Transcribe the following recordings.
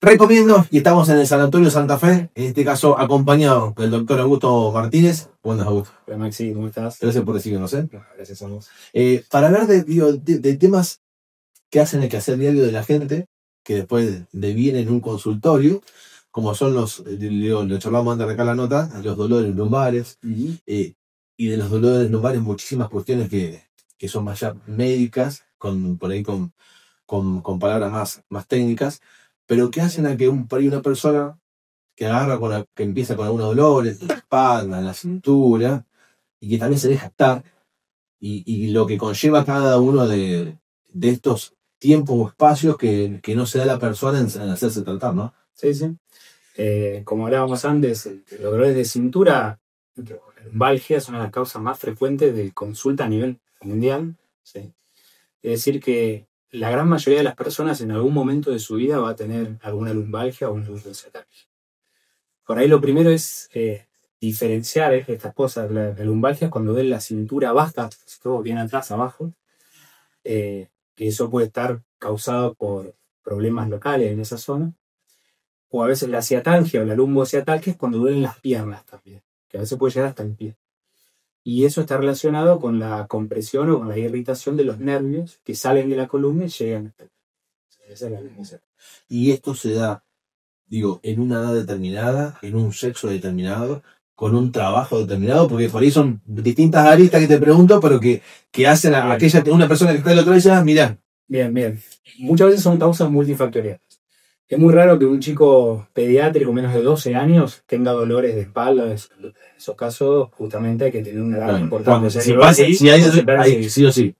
Recomiendo, y estamos en el Sanatorio Santa Fe, en este caso acompañado del doctor Augusto Martínez. Buenas, Augusto. Hola Maxi, ¿cómo estás? Gracias por recibirnos. Gracias a vos. Para hablar de temas que hacen el quehacer diario de la gente, que después devienen en un consultorio, como son lo charlamos antes de arrancar la nota, los dolores lumbares, y de los dolores lumbares muchísimas cuestiones que son más ya médicas, por ahí con palabras más técnicas, pero que hacen a que por ahí una persona que que empieza con algunos dolores en la espalda, en la cintura, y que también se deja estar, y lo que conlleva cada uno de estos tiempos o espacios que no se da la persona en hacerse tratar, ¿no? Sí, sí. Como hablábamos antes, los dolores de cintura, la lumbalgia es una de las causas más frecuentes de consulta a nivel mundial. ¿Sí? Es decir, que la gran mayoría de las personas en algún momento de su vida va a tener alguna lumbalgia o una lumbalgia. Por ahí lo primero es diferenciar estas cosas. La lumbalgia es cuando duele la cintura baja, todo bien atrás, abajo, que eso puede estar causado por problemas locales en esa zona. O a veces la ciatalgia o la lumbociatalgia es cuando duelen las piernas también, que a veces puede llegar hasta el pie. Y eso está relacionado con la compresión o con la irritación de los nervios que salen de la columna y llegan hasta el pie. Esa es la lumbociatalgia. Y esto se da, en una edad determinada, en un sexo determinado, con un trabajo determinado, porque por ahí son distintas aristas que te pregunto, pero que hacen a una persona que está del otro lado y dice, mirá. Bien. Muchas veces son causas multifactoriales. Es muy raro que un chico pediátrico menos de 12 años tenga dolores de espalda. En esos casos, justamente hay que tener una edad importante. Sí o sí.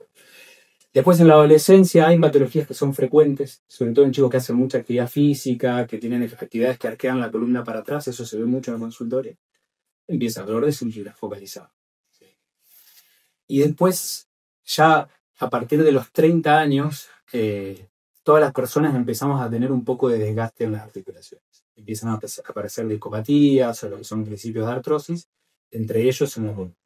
Después, en la adolescencia, hay patologías que son frecuentes, sobre todo en chicos que hacen mucha actividad física, que tienen actividades que arquean la columna para atrás. Eso se ve mucho en el consultorio. Empieza dolor de cintura focalizado. Y después, ya a partir de los 30 años, todas las personas empezamos a tener un poco de desgaste en las articulaciones. Empiezan a aparecer discopatías o lo que son principios de artrosis, entre ellos en los golpes.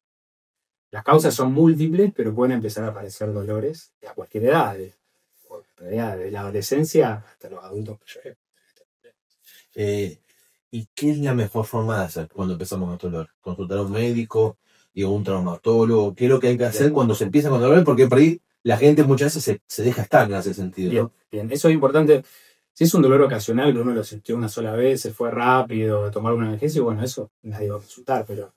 Las causas son múltiples, pero pueden empezar a aparecer dolores a cualquier edad, de la adolescencia hasta los adultos mayores. ¿Y qué es la mejor forma de hacer cuando empezamos con dolor? ¿Consultar a un médico y a un traumatólogo? ¿Qué es lo que hay que hacer cuando se empieza con dolor? Porque por ahí la gente muchas veces se deja estar en ese sentido. Bien, eso es importante. Si es un dolor ocasional, que uno lo sintió una sola vez, se fue rápido, tomar un analgésico, bueno, eso nadie va a consultar, pero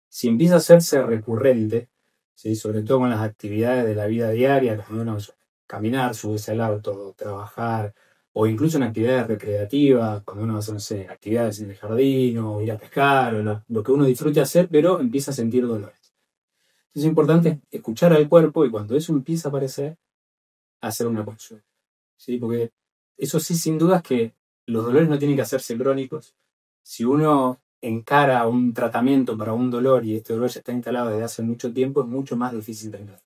si empieza a hacerse recurrente, ¿sí? Sobre todo con las actividades de la vida diaria, cuando uno caminar, subirse al auto, trabajar, o incluso en actividades recreativas, cuando uno hace, no sé, actividades en el jardín, o ir a pescar, o lo que uno disfrute hacer, pero empieza a sentir dolores. Entonces es importante escuchar al cuerpo y cuando eso empieza a aparecer, hacer una consulta. ¿Sí? Porque eso sí, sin duda, es que los dolores no tienen que hacerse crónicos. Si uno encara un tratamiento para un dolor y este dolor ya está instalado desde hace mucho tiempo, es mucho más difícil de tratar.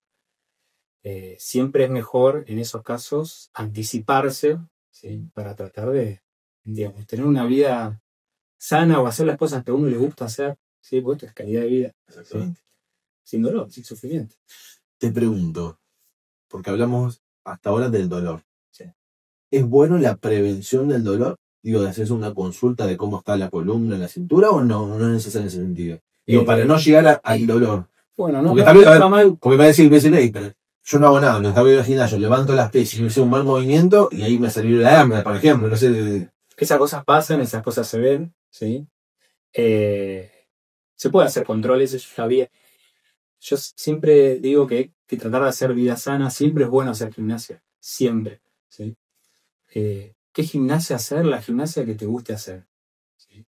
Siempre es mejor, en esos casos, anticiparse, ¿sí? Para tratar de, digamos, tener una vida sana o hacer las cosas que a uno le gusta hacer, ¿sí? Porque esto es calidad de vida, ¿sí? Sin dolor, sin sufrimiento. Te pregunto, porque hablamos hasta ahora del dolor. ¿Sí? ¿Es bueno la prevención del dolor? De hacerse una consulta de cómo está la columna, la cintura, o no es necesario en ese sentido. Para no llegar al dolor. Bueno, no, porque me va a decir, pero yo no hago nada, me estaba en el gimnasio, levanto las pesas y me hice un mal movimiento y ahí me salió la hernia, por ejemplo, no sé. Esas cosas pasan, esas cosas se ven, ¿sí? Se puede hacer controles, eso ya había. Yo siempre digo que tratar de hacer vida sana, siempre es bueno hacer gimnasia, siempre, ¿sí? ¿Qué gimnasia hacer? La gimnasia que te guste hacer, ¿sí?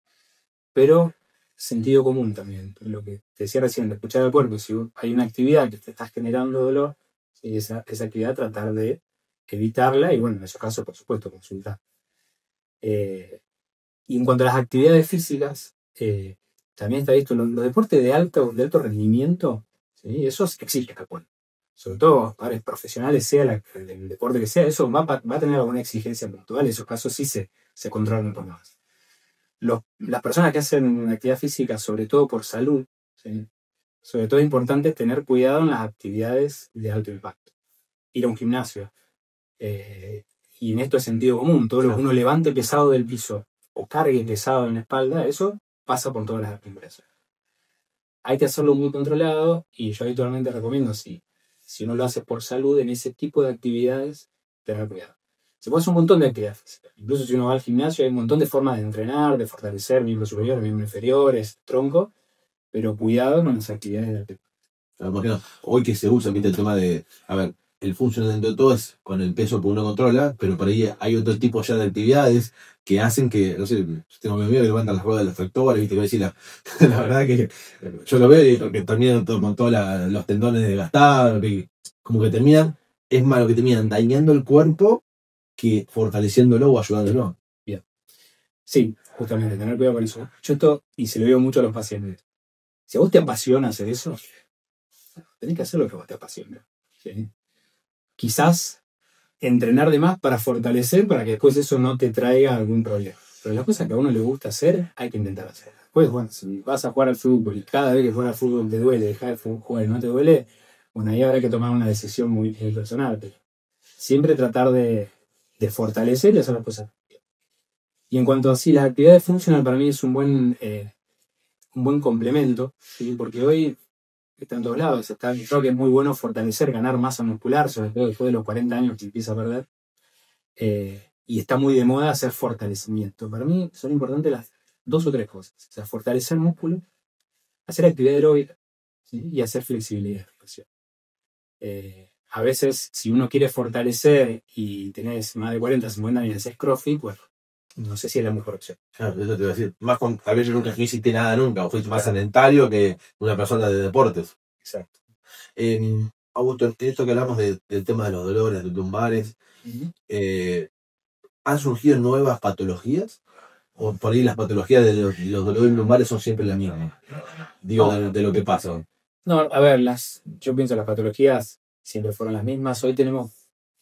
Pero sentido común también, lo que te decía recién, de escuchar al cuerpo. Si hay una actividad que te está generando dolor, ¿sí? esa actividad tratar de evitarla y, bueno, en esos casos, por supuesto, consultar. Y en cuanto a las actividades físicas, también está visto, los deportes de alto rendimiento, ¿sí? Eso exige alcohol. Sobre todo para los profesionales, sea el deporte que sea, eso va a tener alguna exigencia puntual. En esos casos sí se controlan un poco más. Las personas que hacen actividad física, sobre todo por salud, ¿sí? Sobre todo es importante tener cuidado en las actividades de alto impacto. Ir a un gimnasio, y en esto es sentido común, todo lo que uno levante pesado del piso o cargue pesado en la espalda, eso pasa por todas las empresas. Hay que hacerlo muy controlado y yo habitualmente recomiendo, si uno lo hace por salud, en ese tipo de actividades, tener cuidado. Se puede hacer un montón de actividades. Incluso si uno va al gimnasio, hay un montón de formas de entrenar, de fortalecer miembros superiores, miembros inferiores, tronco, pero cuidado con las actividades de actividad. Claro, porque no, hoy que se usa, viste, el tema de, a ver, el funcionamiento de todo es con el peso que uno controla, pero por ahí hay otro tipo ya de actividades que hacen que, no sé, tengo mi amigo que levanta las ruedas de los tractores, viste, que decir, la verdad que yo lo veo y que terminan con todos los tendones desgastados, que como que terminan, es malo que terminan dañando el cuerpo que fortaleciéndolo o ayudándolo. Bien. Sí, justamente, tener cuidado con eso. Yo esto, y se lo digo mucho a los pacientes, si a vos te apasiona hacer eso, tenés que hacer lo que a vos te apasiona. ¿Sí? Quizás entrenar de más para fortalecer, para que después eso no te traiga algún problema. Pero las cosas que a uno le gusta hacer, hay que intentar hacer. Después, bueno, si vas a jugar al fútbol y cada vez que juegas al fútbol te duele, dejar de jugar y no te duele, bueno, ahí habrá que tomar una decisión muy personal. Pero siempre tratar de fortalecer y hacer las cosas. Y en cuanto a sí, las actividades funcional para mí es un buen complemento, ¿sí? Porque hoy está en todos lados. Creo que es muy bueno fortalecer, ganar masa muscular, sobre todo después de los 40 años que empieza a perder. Y está muy de moda hacer fortalecimiento. Para mí son importantes las 2 o 3 cosas. O sea, fortalecer músculo, hacer actividad aeróbica, ¿sí? Y hacer flexibilidad. A veces, si uno quiere fortalecer y tenés más de 40, 50 años y haces CrossFit, bueno, no sé si es la mejor opción. Claro, eso te iba a decir. Más con, tal vez yo nunca no hiciste nada nunca, o fuiste más sedentario que una persona de deportes. Exacto. Augusto, en esto que hablamos del tema de los dolores, de los lumbares, ¿han surgido nuevas patologías? ¿O por ahí las patologías de los dolores lumbares son siempre las mismas? Digo, de lo que pasa. No, a ver, yo pienso que las patologías siempre fueron las mismas. Hoy tenemos,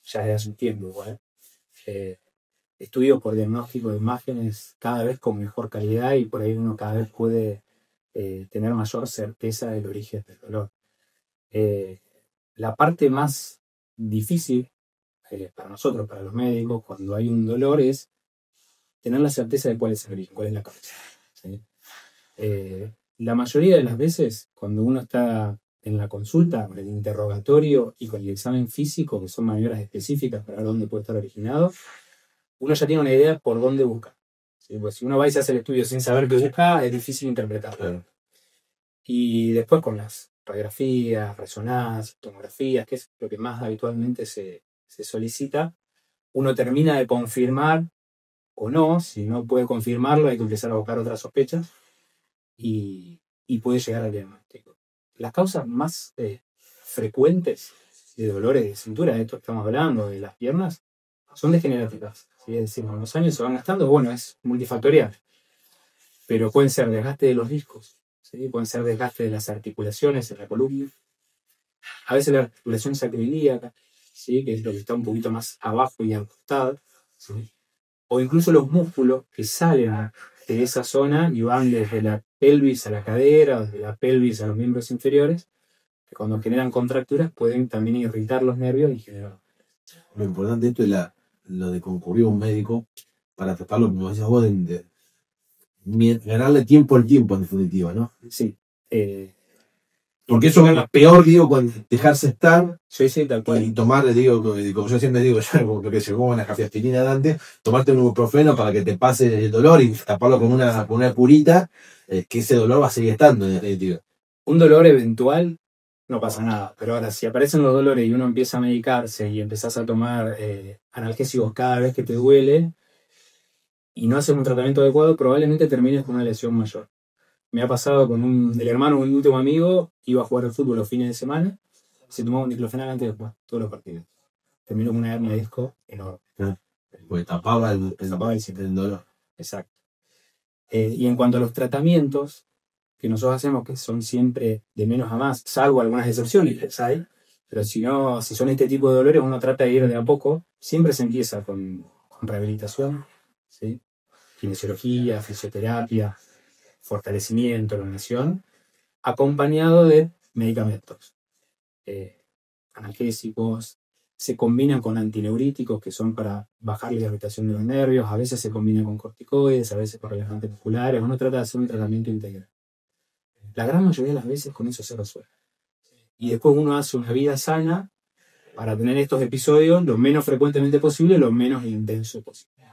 ya desde hace un tiempo igual, estudios por diagnóstico de imágenes cada vez con mejor calidad y por ahí uno cada vez puede tener mayor certeza del origen del dolor. La parte más difícil para nosotros, para los médicos, cuando hay un dolor es tener la certeza de cuál es el origen, cuál es la causa. ¿Sí? La mayoría de las veces, cuando uno está en la consulta, con el interrogatorio y con el examen físico, que son maniobras específicas para ver dónde puede estar originado, uno ya tiene una idea por dónde busca. ¿Sí? Pues si uno va y se hace el estudio sin saber qué busca, es difícil interpretarlo. Claro. Y después con las radiografías, resonancias, tomografías, que es lo que más habitualmente se solicita, uno termina de confirmar o no. Si no puede confirmarlo, hay que empezar a buscar otras sospechas y puede llegar al diagnóstico. Las causas más frecuentes de dolores de cintura, de esto que estamos hablando, de las piernas, son degenerativas. ¿Sí? Es decir, con los años se van gastando, bueno, es multifactorial. Pero pueden ser desgaste de los discos, ¿sí? Pueden ser desgaste de las articulaciones en la columna. A veces la articulación sacroiliaca, ¿sí? Que es lo que está un poquito más abajo y acostada, ¿sí? O incluso los músculos que salen de esa zona y van desde la pelvis a la cadera, o desde la pelvis a los miembros inferiores, que cuando generan contracturas pueden también irritar los nervios y generar. Lo importante de esto es lo de concurrir a un médico para tratarlo, como decías vos, ganarle tiempo al tiempo, en definitiva, ¿no? Sí. Porque eso es peor, digo, con dejarse estar Sí, tal cual. y tomar, digo, como yo siempre digo, ya como que se como una cafeaspirina de antes, tomarte un ibuprofeno para que te pase el dolor y taparlo con una curita, que ese dolor va a seguir estando, en definitiva. Un dolor eventual no pasa nada, pero ahora si aparecen los dolores y uno empieza a medicarse y empezás a tomar analgésicos cada vez que te duele y no haces un tratamiento adecuado, probablemente termines con una lesión mayor. Me ha pasado con el hermano de un último amigo, iba a jugar al fútbol los fines de semana, se tomaba un diclofenac antes de jugar todos los partidos. Terminó con una hernia de disco enorme. Porque tapaba el dolor. Exacto. Y en cuanto a los tratamientos que nosotros hacemos, que son siempre de menos a más, salvo algunas excepciones que hay, pero si son este tipo de dolores, uno trata de ir de a poco. Siempre se empieza con rehabilitación, ¿sí? Kinesiología, fisioterapia, fortalecimiento, elongación, acompañado de medicamentos, analgésicos, se combinan con antineuríticos que son para bajar la irritación de los nervios, a veces se combinan con corticoides, a veces con relajantes musculares. Uno trata de hacer un tratamiento integral. La gran mayoría de las veces con eso se resuelve. Y después uno hace una vida sana para tener estos episodios lo menos frecuentemente posible, lo menos intenso posible.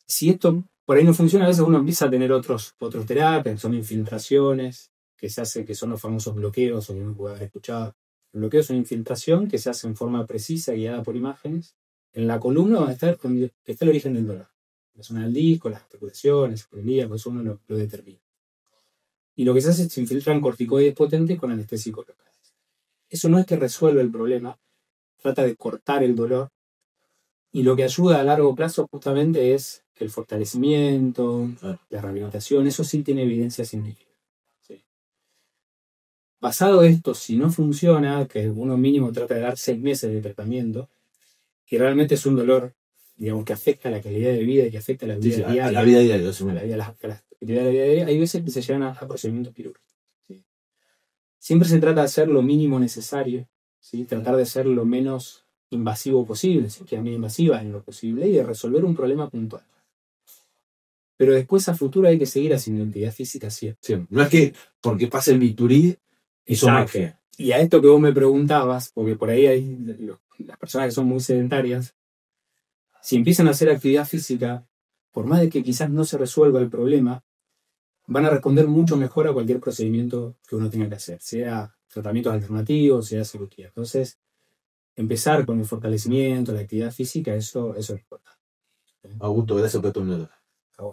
Si esto por ahí no funciona, a veces uno empieza a tener otros terapias, que son infiltraciones, que se hace, que son los famosos bloqueos, o que uno puede haber escuchado. El bloqueo es una infiltración que se hace en forma precisa, guiada por imágenes, en la columna donde está el origen del dolor. La zona del disco, las articulaciones, el ilíaco, eso uno lo determina. Y lo que se hace es que se infiltran corticoides potentes con anestésicos locales. Eso no es que resuelva el problema, trata de cortar el dolor, y lo que ayuda a largo plazo justamente es el fortalecimiento, la rehabilitación. Eso sí tiene evidencia científica. Sí. Basado en esto, si no funciona, que uno mínimo trata de dar 6 meses de tratamiento, y realmente es un dolor, digamos, que afecta a la calidad de vida y que afecta a la vida diaria. A la vida diaria, hay veces que se llegan a procedimientos quirúrgicos. ¿Sí? Siempre se trata de hacer lo mínimo necesario, ¿sí? Tratar de ser lo menos invasivo posible, si queda bien invasiva en lo posible, y de resolver un problema puntual. Pero después a futuro hay que seguir haciendo actividad física siempre. Sí. No es que porque pase el bisturí hizo magia. Y a esto que vos me preguntabas, porque por ahí hay las personas que son muy sedentarias, si empiezan a hacer actividad física, por más de que quizás no se resuelva el problema, van a responder mucho mejor a cualquier procedimiento que uno tenga que hacer, sea tratamientos alternativos, sea cirugía. Entonces, empezar con el fortalecimiento, la actividad física, eso es importante. Augusto, gracias por tu minuto.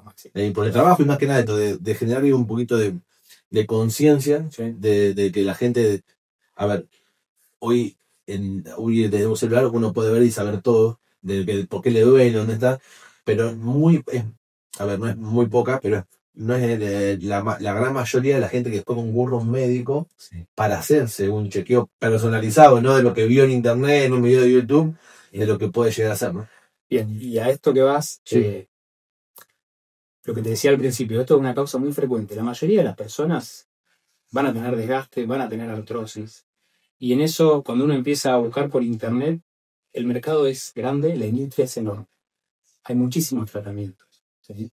Maxi. Por el trabajo y más que nada esto, de generar un poquito de conciencia, Sí. de que la gente, a ver, hoy desde un celular uno puede ver y saber todo, de por qué le duele, dónde está, pero no es muy poca, pero no es la gran mayoría de la gente que después concurre a un médico para hacerse un chequeo personalizado, no de lo que vio en internet, en un video de YouTube, de lo que puede llegar a ser, ¿no? Bien, y a esto que vas, Sí. lo que te decía al principio, esto es una causa muy frecuente. La mayoría de las personas van a tener desgaste, van a tener artrosis. Y en eso, cuando uno empieza a buscar por internet, el mercado es grande, la industria es enorme. Hay muchísimos tratamientos. ¿Sí?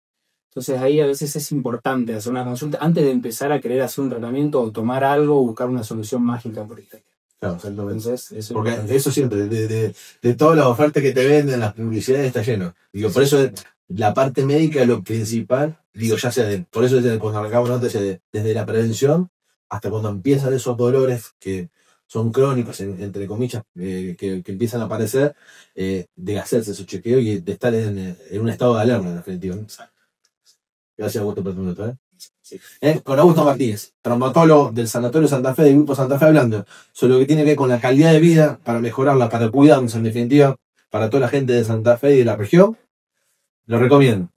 Entonces ahí a veces es importante hacer una consulta antes de empezar a querer hacer un tratamiento o tomar algo o buscar una solución mágica por internet. Claro, exactamente. Entonces, eso porque eso siempre, de todas las ofertas que te venden, las publicidades está lleno. Digo, por eso la parte médica es lo principal, digo, ya sea por eso cuando arrancamos nosotros, desde la prevención hasta cuando empiezan esos dolores que son crónicos, entre comillas, que empiezan a aparecer, de hacerse esos chequeos y de estar en un estado de alarma, en definitiva. Gracias, Augusto, por tu minuto. Sí. Con Augusto Martínez, traumatólogo del Sanatorio Santa Fe, del Grupo Santa Fe, hablando sobre lo que tiene que ver con la calidad de vida, para mejorarla, para cuidarnos, en definitiva, para toda la gente de Santa Fe y de la región. Lo recomiendo.